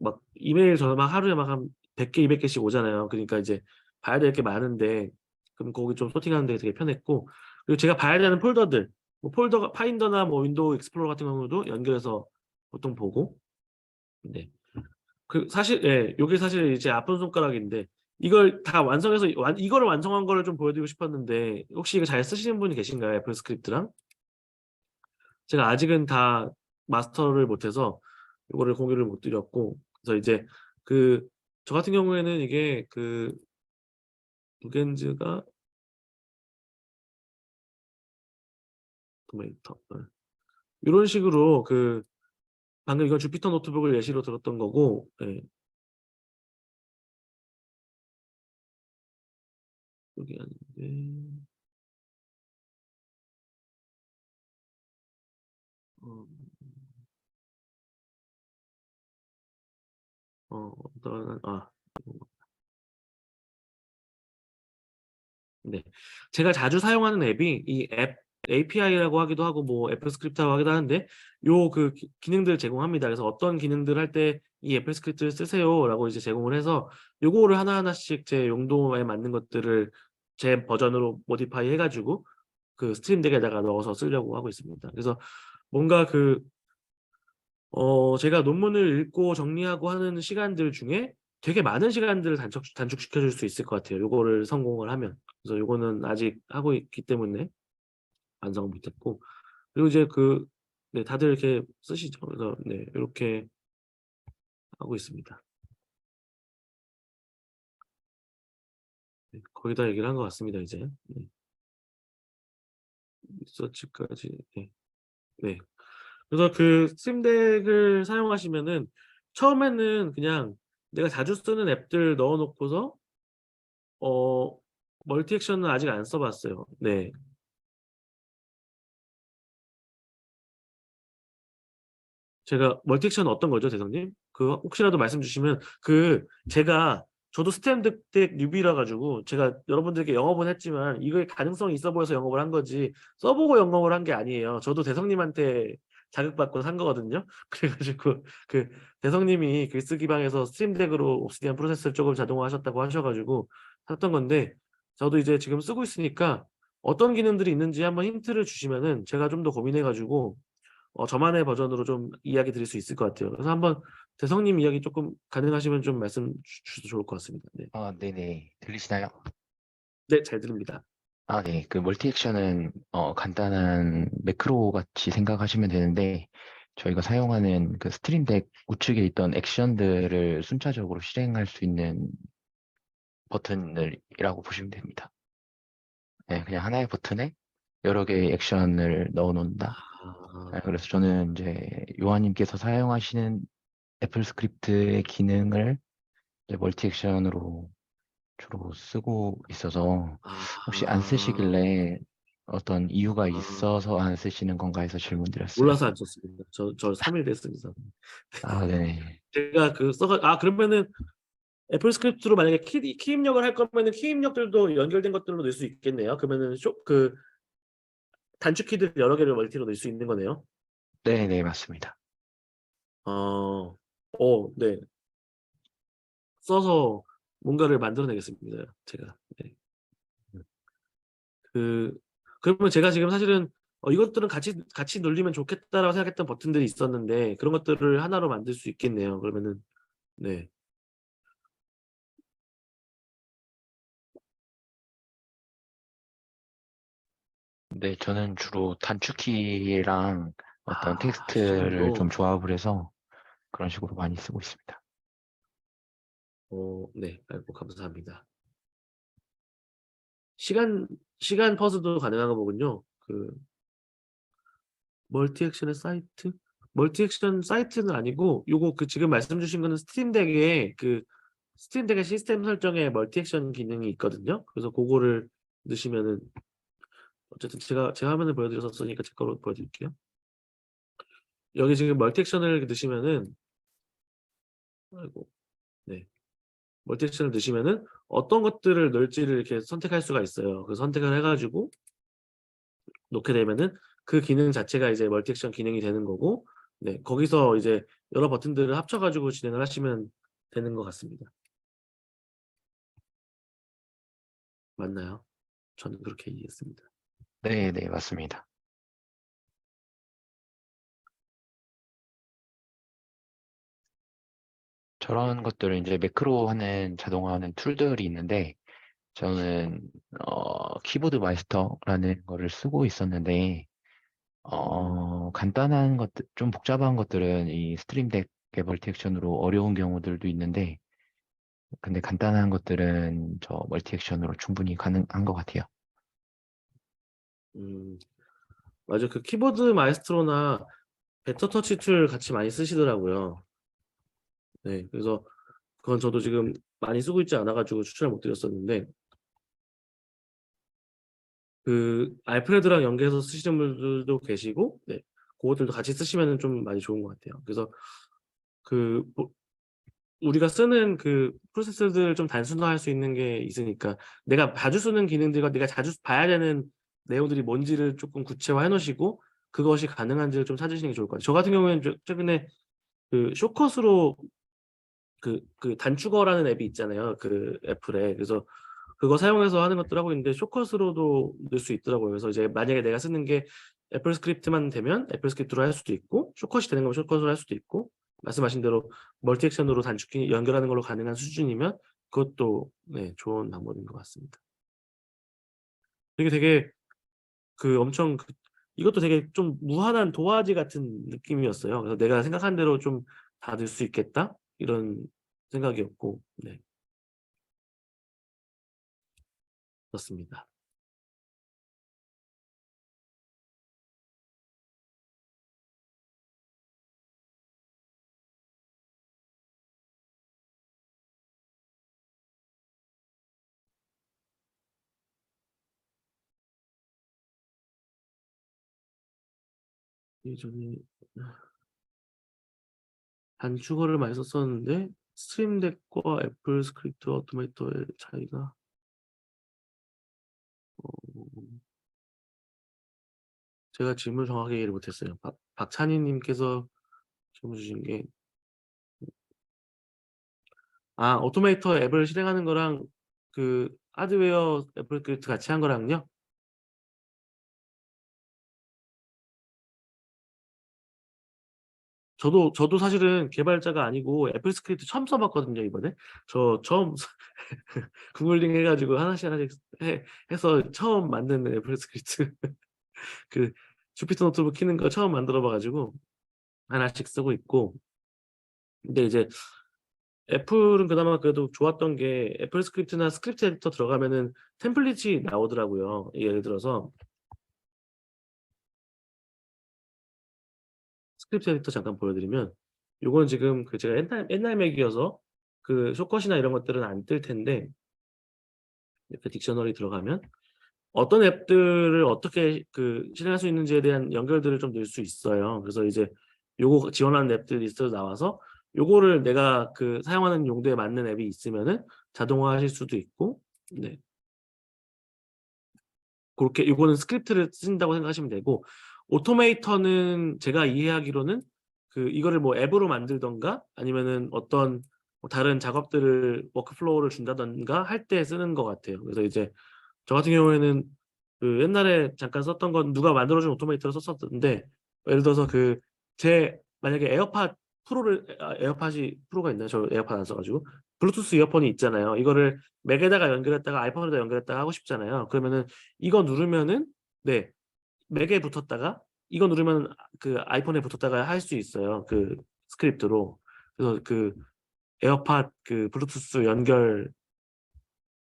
막 이메일 저는 막 하루에 막 한 100개, 200개씩 오잖아요. 그러니까 이제 봐야 될 게 많은데 그럼 거기 좀 소팅하는 데 되게 편했고 그리고 제가 봐야 되는 폴더들 뭐 폴더가 파인더나 뭐 윈도우 익스플로러 같은 경우도 연결해서 보통 보고 네. 사실 요게 사실 이제 아픈 손가락인데 이걸 다 완성해서 이거를 완성한 거를 좀 보여드리고 싶었는데 혹시 이거 잘 쓰시는 분이 계신가요? 애플 스크립트랑? 제가 아직은 다 마스터를 못해서 요거를 공유를 못 드렸고 그래서 이제 저 같은 경우에는 이게 무겐즈가 토메이터 요런 식으로 방금 이건 주피터 노트북을 예시로 들었던 거고 예. 여기 아닌데 어 어떤 네. 제가 자주 사용하는 앱이 이 앱 API라고 하기도 하고 뭐 애플 스크립트라고 하기도 하는데 요 기능들을 제공합니다. 그래서 "어떤 기능들을 할 때 이 애플 스크립트를 쓰세요."라고 이제 제공을 해서 요거를 하나하나씩 제 용도에 맞는 것들을 제 버전으로 모디파이 해 가지고 스트림 덱에다가 넣어서 쓰려고 하고 있습니다. 그래서 뭔가 제가 논문을 읽고 정리하고 하는 시간들 중에 되게 많은 시간들을 단축시켜 줄 수 있을 것 같아요, 요거를 성공을 하면. 그래서 요거는 아직 하고 있기 때문에 완성을 못 했고 그리고 이제 네 다들 이렇게 쓰시죠. 그래서 네 요렇게 하고 있습니다. 네 거의 다 얘기를 한 것 같습니다 이제. 네. 리서치까지 네. 네. 그래서 스트림 덱을 사용하시면은 처음에는 그냥 내가 자주 쓰는 앱들 넣어 놓고서 어 멀티 액션은 아직 안 써 봤어요. 네. 제가 멀티 액션은 어떤 거죠 대성님? 혹시라도 말씀 주시면 제가 저도 스트림 덱 뉴비라 가지고 제가 여러분들께 영업은 했지만 이거에 가능성이 있어 보여서 영업을 한 거지 써 보고 영업을 한 게 아니에요. 저도 대성님한테 자극받고 산 거거든요. 그래 가지고 대성님이 글쓰기 방에서 스트림 덱으로 옵시디안 프로세스를 쪼금 자동화하셨다고 하셔 가지고 샀던 건데 저도 이제 지금 쓰고 있으니까 어떤 기능들이 있는지 한번 힌트를 주시면은 제가 좀 더 고민해 가지고 저만의 버전으로 좀 이야기 드릴 수 있을 것 같아요. 그래서 한번 대성님 이야기 쪼끔 가능하시면 좀 말씀 주셔도 좋을 것 같습니다. 네. 네네. 들리시나요? 네 잘 들립니다. 네. 멀티 액션은 간단한 매크로 같이 생각하시면 되는데 저희가 사용하는 스트림 덱 우측에 있던 액션들을 순차적으로 실행할 수 있는 버튼이라고 보시면 됩니다. 네, 그냥 하나의 버튼에 여러 개의 액션을 넣어 놓는다. 아. 그래서 저는 이제 요한님께서 사용하시는 애플 스크립트의 기능을 이제 멀티 액션으로 주로 쓰고 있어서 혹시 안 아. 쓰시길래 어떤 이유가 아. 있어서 안 쓰시는 건가 해서 질문드렸어요. 몰라서 안 썼습니다. 저 3일 됐습니다. 네. 제가 그러면은 애플 스크립트로 만약에 키 입력을 할 거면은 키 입력들도 연결된 것들로 넣을 수 있겠네요. 그러면은 그 단축 키들 여러 개를 멀티로 넣을 수 있는 거네요. 네, 네, 맞습니다. 네. 써서 뭔가를 만들어내겠습니다. 제가. 네. 그러면 제가 지금 사실은 이것들은 같이 눌리면 좋겠다라고 생각했던 버튼들이 있었는데 그런 것들을 하나로 만들 수 있겠네요. 그러면은 네. 네, 저는 주로 단축키랑 어떤 이 텍스트를 좀 정도로. 조합을 해서 그런 식으로 많이 쓰고 있습니다. 네. 아이고 감사합니다. 시간 시간 퍼즐도 가능한 거 보군요. 멀티 액션의 사이트? 멀티 액션 사이트는 아니고 요거 지금 말씀 주신 거는 스팀덱의 시스템 설정에 멀티 액션 기능이 있거든요. 그래서 그거를 넣으시면은 어쨌든 제가 화면을 보여드렸었으니까 제 거로 보여드릴게요. 여기 지금 멀티 액션을 넣으시면은 아이고 네. 멀티 액션을 넣으시면은 어떤 것들을 넣을지를 이렇게 선택할 수가 있어요. 그 선택을 해 가지고 놓게 되면은 그 기능 자체가 이제 멀티 액션 기능이 되는 거고 네 거기서 이제 여러 버튼들을 합쳐 가지고 진행을 하시면 되는 것 같습니다. 맞나요? 저는 그렇게 이해했습니다. 네, 네, 맞습니다. 저런 것들을 이제 매크로 하는 자동화하는 툴들이 있는데 저는 키보드 마이스터라는 거를 쓰고 있었는데 간단한 것들, 좀 복잡한 것들은 이 스트림덱 멀티 액션으로 어려운 경우들도 있는데 근데 간단한 것들은 저 멀티 액션으로 충분히 가능한 것 같아요. 음 맞아요. 그 키보드 마에스트로나 베터 터치 툴 같이 많이 쓰시더라고요. 네. 그래서 그건 저도 지금 많이 쓰고 있지 않아 가지고 추천을 못 드렸었는데 알프레드랑 연계해서 쓰시는 분들도 계시고 네. 고것들도 같이 쓰시면은 좀 많이 좋은 것 같아요. 그래서 뭐 우리가 쓰는 프로세스들을 좀 단순화할 수 있는 게 있으니까 내가 자주 쓰는 기능들과 내가 자주 봐야 되는 내용들이 뭔지를 쪼끔 구체화해 놓으시고 그것이 가능한지를 좀 찾으시는 게 좋을 것 같아요. 저 같은 경우에는 최근에 숏컷으로 단축어라는 앱이 있잖아요, 애플에. 그래서 그거 사용해서 하는 것들 하고 있는데 숏컷으로도 넣을 수 있더라고요. 그래서 이제 만약에 내가 쓰는 게 애플 스크립트만 되면 애플 스크립트로 할 수도 있고 숏컷이 되는 거면 숏컷으로 할 수도 있고 말씀하신 대로 멀티 액션으로 단축키 연결하는 걸로 가능한 수준이면 그것도 네 좋은 방법인 것 같습니다. 이게 되게 엄청 이것도 되게 좀 무한한 도화지 같은 느낌이었어요. 그래서 '내가 생각한 대로 좀 다 넣을 수 있겠다.' 이런 생각이었고 네 그렇습니다. 예전에 단축어를 많이 썼었는데 스트림 덱과 애플 스크립트 오토메이터의 차이가 어 제가 질문을 정확하게 이해를 못했어요. 박찬희 님께서 질문 주신 게 오토메이터 앱을 실행하는 거랑 하드웨어 애플 스크립트 같이 한 거랑요? 저도 사실은 개발자가 아니고 애플 스크립트 처음 써 봤거든요, 이번에. 저 처음 구글링 해 가지고 하나씩 하나씩 해서 처음 만든 애플 스크립트 그 주피터 노트북 키는 거 처음 만들어 봐 가지고 하나씩 쓰고 있고 근데 이제 애플은 그나마 그래도 좋았던 게 애플 스크립트나 스크립트 에디터 들어가면은 템플릿이 나오더라고요. 예를 들어서 스크립트 에디터 잠깐 보여드리면 요건 지금 제가 옛날 맥이어서 숏컷이나 이런 것들은 안 뜰 텐데 이렇게 딕셔너리 들어가면 어떤 앱들을 어떻게 실행할 수 있는지에 대한 연결들을 좀 넣을 수 있어요. 그래서 이제 요거 지원하는 앱들 리스트로 나와서 요거를 내가 그 사용하는 용도에 맞는 앱이 있으면은 자동화하실 수도 있고, 네. 그렇게 요거는 스크립트를 쓰신다고 생각하시면 되고, 오토메이터는 제가 이해하기로는 그 이거를 뭐 앱으로 만들든가 아니면은 어떤 뭐 다른 작업들을 워크플로우를 준다든가 할 때 쓰는 것 같아요. 그래서 이제 저 같은 경우에는 그 옛날에 잠깐 썼던 건 누가 만들어 준 오토메이터를 썼었는데, 예를 들어서 그 제 만약에 에어팟 프로를 에어팟이 프로가 있나요? 저 에어팟 안 써 가지고. 블루투스 이어폰이 있잖아요. 이거를 맥에다가 연결했다가 아이폰에다 연결했다가 하고 싶잖아요. 그러면은 이거 누르면은, 네, 맥에 붙었다가 이거 누르면 그 아이폰에 붙었다가 할 수 있어요, 그 스크립트로. 그래서 그 에어팟 그 블루투스 연결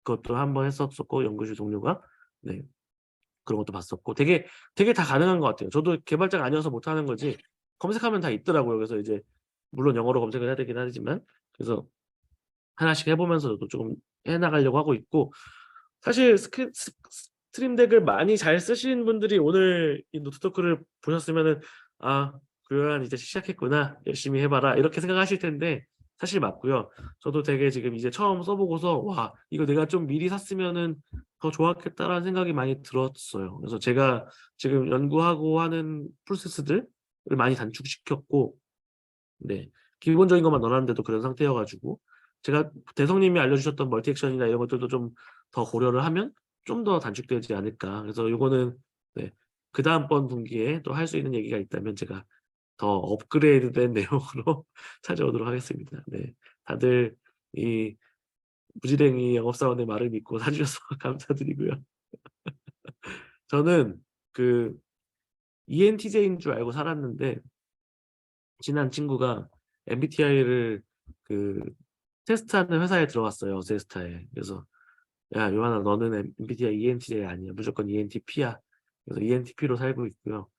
그것도 한번 했었었고, 연구실 동료가. 네. 그런 것도 봤었고, 되게 다 가능한 것 같아요. 저도 개발자가 아니어서 못하는 거지 검색하면 다 있더라고요. 그래서 이제 물론 영어로 검색을 해야 되긴 하지만, 그래서 하나씩 해 보면서 저도 조금 해 나가려고 하고 있고, 사실 스트림 덱을 많이 잘 쓰시는 분들이 오늘 이 노트토크를 보셨으면은 '아, 고요한 이제 시작했구나. 열심히 해 봐라.' 이렇게 생각하실 텐데, 사실 맞고요. 저도 되게 지금 이제 처음 써 보고서 '와, 이거 내가 좀 미리 샀으면은 더 좋았겠다.'라는 생각이 많이 들었어요. 그래서 제가 지금 연구하고 하는 프로세스들을 많이 단축시켰고, 네, 기본적인 것만 넣어 놨는데도 그런 상태여 가지고, 제가 대성님이 알려주셨던 멀티 액션이나 이런 것들도 좀 더 고려를 하면 좀 더 단축되지 않을까. 그래서 요거는, 네, 그다음번 분기에 또 할 수 있는 얘기가 있다면 제가 더 업그레이드된 내용으로 찾아오도록 하겠습니다. 네. 다들 이 무지랭이 영업사원의 말을 믿고 사 주셔서 감사드리고요. 저는 그 ENTJ인 줄 알고 살았는데, 친한 친구가 MBTI를 그 테스트하는 회사에 들어갔어요, 어세스타에. 그래서 "야, 요한아, 너는 MBTI ENTJ 아니야. 무조건 ENTP야." 그래서 ENTP로 살고 있고요.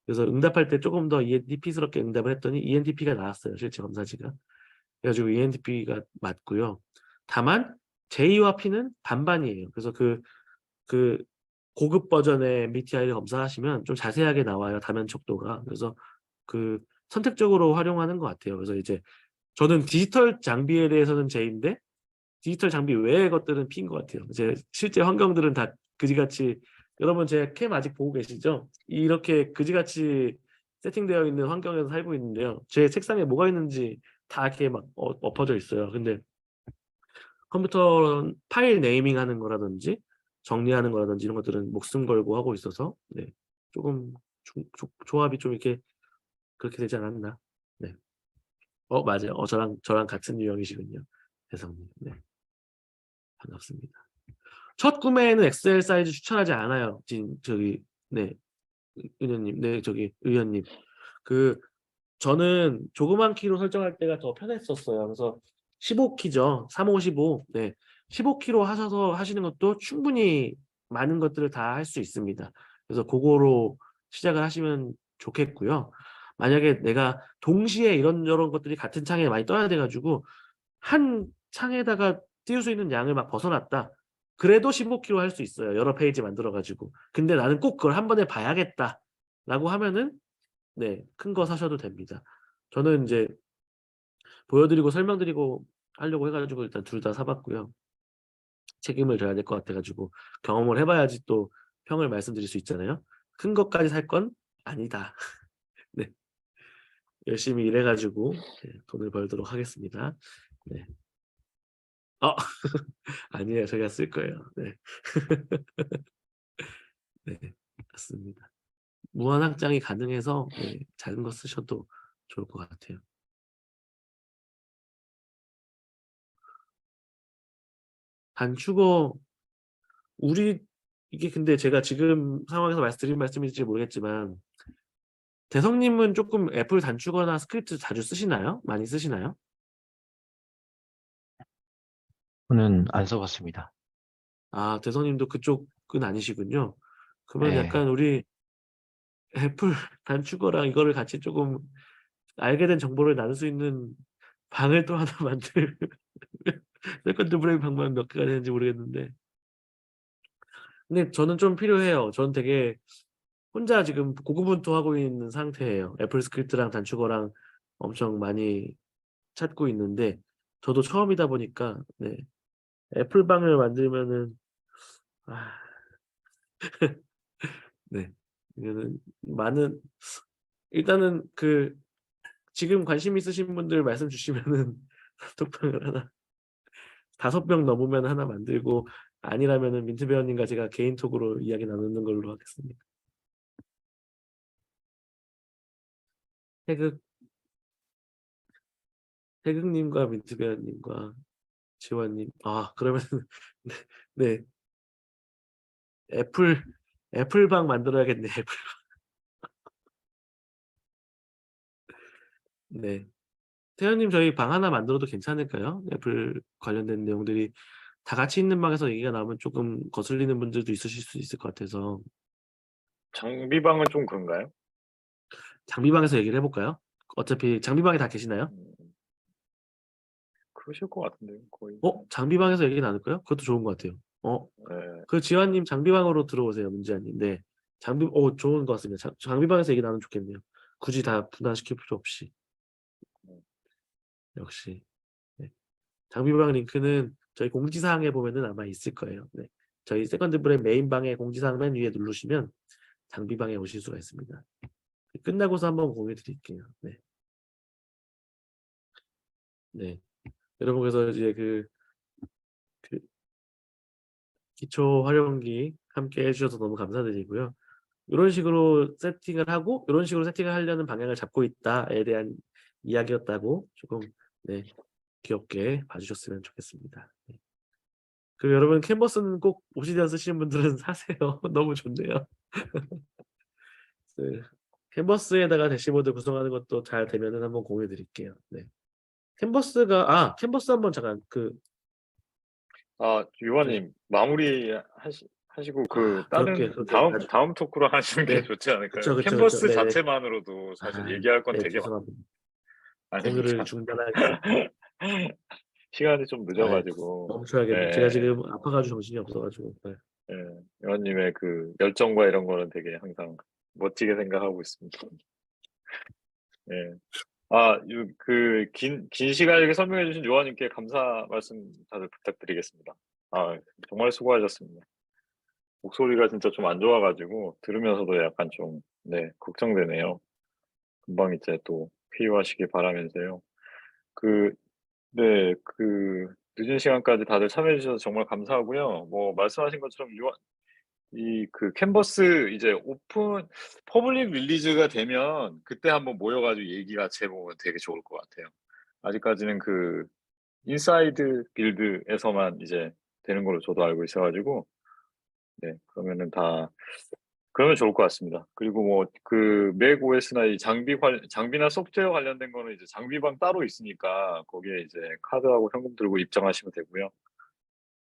그래서 응답할 때 쪼금 더 ENTP스럽게 응답을 했더니 ENTP가 나왔어요, 실제 검사지가. 그래 가지고 ENTP가 맞고요. 다만 J와 P는 반반이에요. 그래서 그 고급 버전의 MBTI를 검사하시면 좀 자세하게 나와요, 다면 척도가. 그래서 그 선택적으로 활용하는 것 같아요. 그래서 이제 저는 디지털 장비에 대해서는 J인데 디지털 장비 외의 것들은 P인 것 같아요. 제 실제 환경들은 다 그지같이, 여러분 제 캠 아직 보고 계시죠? 이렇게 그지같이 세팅되어 있는 환경에서 살고 있는데요. 제 책상에 뭐가 있는지 다 이렇게 막 엎어져 있어요. 근데 컴퓨터 파일 네이밍하는 거라든지 정리하는 거라든지 이런 것들은 목숨 걸고 하고 있어서, 네, 쪼금 조합이 좀 이렇게 그렇게 되지 않았나. 네. 맞아요. 저랑 같은 유형이시군요, 대성님. 네. 반갑습니다. 첫 구매에는 엑셀 사이즈 추천하지 않아요. 저기, 네, 은현님. 네, 저기 의원님. 그 저는 조그만 키로 설정할 때가 더 편했었어요. 그래서 15 키죠. 3515. 네. 15 키로 하셔서 하시는 것도 충분히 많은 것들을 다 할 수 있습니다. 그래서 고거로 시작을 하시면 좋겠고요. 만약에 내가 동시에 이런저런 것들이 같은 창에 많이 떠야 돼 가지고 한 창에다가 띄울 수 있는 양을 막 벗어 놨다, 그래도 15 킬로 할 수 있어요, 여러 페이지 만들어 가지고. 근데 '나는 꼭 그걸 한 번에 봐야겠다.'라고 하면은, 네, 큰 거 사셔도 됩니다. 저는 인제 보여 드리고 설명드리고 하려고 해 가지고 일단 둘 다 사 봤고요. 책임을 져야 될 것 같아 가지고 경험을 해 봐야지 또 평을 말씀드릴 수 있잖아요. 큰 것까지 살 건 아니다. 네. 열심히 일해 가지고, 네, 돈을 벌도록 하겠습니다. 네. 어 아니에요. 저희가 쓸 거예요. 네. 네. 맞습니다. 무한 확장이 가능해서, 네, 작은 거 쓰셔도 좋을 것 같아요. 단축어, 우리 이게 근데 제가 지금 상황에서 드린 말씀일지 모르겠지만, 대성님은 쪼끔 애플 단축어나 스크립트 자주 쓰시나요? 많이 쓰시나요? 저는 안 써봤습니다. 아, 대성님도 그쪽은 아니시군요. 그러면 예. 약간 우리 애플 단축어랑 이거를 같이 쪼금 알게 된 정보를 나눌 수 있는 방을 또 하나 만들 세컨드 브레인 방법은 몇 개가 되는지 모르겠는데, 근데 저는 좀 필요해요. 저는 되게 혼자 지금 고군분투하고 있는 상태예요. 애플 스크립트랑 단축어랑 엄청 많이 찾고 있는데 저도 처음이다 보니까 네. 애플방을 만들면은 아 네. 이거는 많은 일단은 지금 관심 있으신 분들 말씀 주시면은 단톡방을 하나 5명 넘으면 하나 만들고 아니라면은 민트 배우님과 제가 개인톡으로 이야기 나누는 걸로 하겠습니다. 태극 태극님과 민트 배우님과 지원님 그러면은 네. 애플 애플방 만들어야겠네. 애플 네. 태연님 저희 방 하나 만들어도 괜찮을까요? 애플 관련된 내용들이 다 같이 있는 방에서 얘기가 나오면 쪼끔 거슬리는 분들도 있으실 수 있을 것 같아서 장비방은 좀 그런가요? 장비방에서 얘기를 해 볼까요? 어차피 장비방에 다 계시나요? 그러실 것 같은데요, 거의. 장비방에서 얘기 나눌까요? 그것도 좋은 것 같아요. 네. 지환님 장비방으로 들어오세요, 문지아님. 네. 좋은 것 같습니다. 장비방에서 얘기 나누면 좋겠네요. 굳이 다 분산시킬 필요 없이. 역시. 네. 장비방 링크는 저희 공지사항에 보면은 아마 있을 거예요. 네. 저희 세컨드 브랜 메인방의 공지사항 맨 위에 누르시면 장비방에 오실 수가 있습니다. 끝나고서 한번 공유해 드릴게요. 네. 네. 여러분 그래서 이제 그 기초 활용기 함께 해 주셔서 너무 감사드리고요. 요런 식으로 세팅을 하고 요런 식으로 세팅을 하려는 방향을 잡고 있다에 대한 이야기였다고 조금 네 귀엽게 봐 주셨으면 좋겠습니다. 네. 그리고 여러분 캔버스는 꼭 옵시디언 쓰시는 분들은 사세요. 너무 좋네요. 네. 캔버스에다가 대시보드 구성하는 것도 잘 되면은 한번 공유해 드릴게요. 네. 캔버스 한번 잠깐 저기 유아님 마무리하시고 그렇게 다른 다음 토크로 하시는 게 네. 좋지 않을까요? 그쵸. 캔버스 네네. 자체만으로도 사실 얘기할 건 네 되게 죄송합니다. 아닙니다. 공유를 중단하겠습니다. 시간이 좀 늦어 아이 가지고. 멈춰야겠네. 제가 예. 지금 아파 가지고 정신이 없어 가지고. 네. 예. 유아님의 그 열정과 이런 거는 되게 항상 멋지게 생각하고 있습니다. 예. 긴 시간 이렇게 설명해 주신 요한님께 감사 말씀 다들 부탁드리겠습니다. 정말 수고하셨습니다. 목소리가 진짜 좀 안 좋아 가지고 들으면서도 약간 좀 네 걱정되네요. 금방 이제 또 쾌유하시길 바라면서요. 네 늦은 시간까지 다들 참여해 주셔서 정말 감사하고요. 뭐 말씀하신 것처럼 캔버스 이제 오픈 퍼블릭 릴리즈가 되면 그때 한번 모여 가지고 얘기 같이 해 보면 되게 좋을 것 같아요. 아직까지는 인사이드 빌드에서만 이제 되는 걸로 저도 알고 있어 가지고 네 그러면 좋을 것 같습니다. 그리고 뭐 맥 OS나 이 장비나 소프트웨어 관련된 거는 이제 장비방 따로 있으니까 거기에 이제 카드하고 현금 들고 입장하시면 되고요.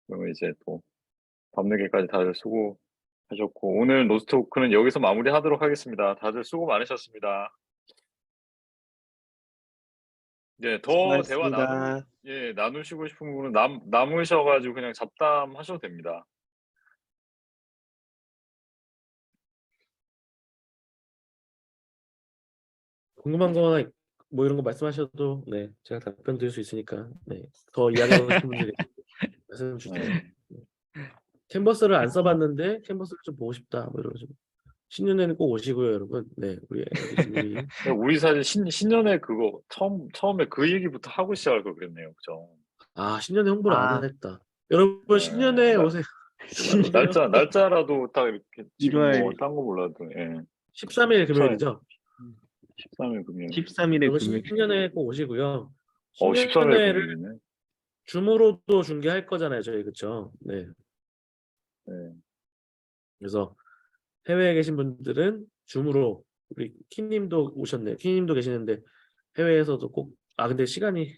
그러면 이제 또 밤늦게까지 다들 수고하셨고 오늘 노스토크는 여기서 마무리하도록 하겠습니다. 다들 수고 많으셨습니다. 네, 더 대화 수고하셨습니다. 나누시고 싶은 부분은 남으셔 가지고 그냥 잡담하셔도 됩니다. 궁금한 거나 뭐 이런 거 말씀하셔도 네 제가 답변 드릴 수 있으니까 네 더 이야기하고 싶은 분들 말씀 주세요. 네. 캔버스를 안 써 봤는데 캔버스를 좀 보고 싶다 뭐 이러죠. 신년에는 꼭 오시고요, 여러분. 네. 우리 사실 신년에 그거 처음에 그 얘기부터 하고 시작할 걸 그랬네요. 그죠? 신년에 홍보를 안 아, 했다. 여러분 네. 신년에 오세요. 날짜라도 딱 이렇게 지금 뭐 1월 딴 거 몰라도 13일 금요일이죠. 13일 금요일. 13일에 여러분 금요일. 신년회 꼭 오시고요. 13일 신년회를 금요일이네. 줌으로도 중계할 거잖아요, 저희 그쵸? 네. 네. 그래서 해외에 계신 분들은 줌으로 우리 키님도 오셨네요. 키님도 계시는데 해외에서도 꼭 근데 시간이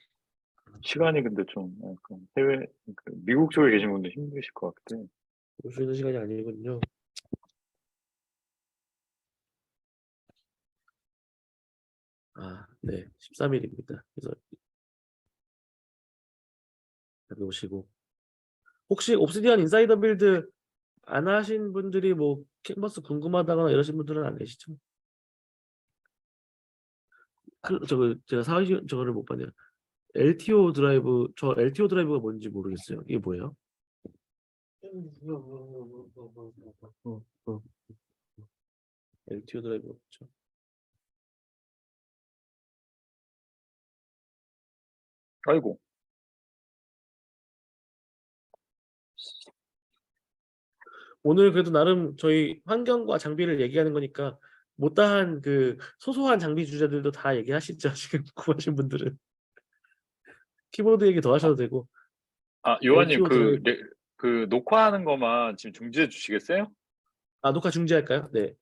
근데 좀 약간 미국 쪽에 계신 분들 힘드실 것 같아. 올 수 있는 시간이 아니군요. 네. 13일입니다. 그래서 여기 오시고 혹시 옵시디언 인사이더 빌드 안 하신 분들이 뭐 캔버스 궁금하다거나 이러신 분들은 안 계시죠? 제가 저거를 못 봤네요. LTO 드라이브, 저 LTO 드라이브가 뭔지 모르겠어요. 이게 뭐예요? LTO 드라이브 없죠. 아이고. 오늘 그래도 나름 저희 환경과 장비를 얘기하는 거니까 못다한 그 소소한 장비 주제들도 다 얘기하시죠. 지금 구하신 분들은 키보드 얘기 더 하셔도 되고. 요한님 LTO 드라이브. 그 녹화하는 것만 지금 중지해 주시겠어요? 녹화 중지할까요? 네.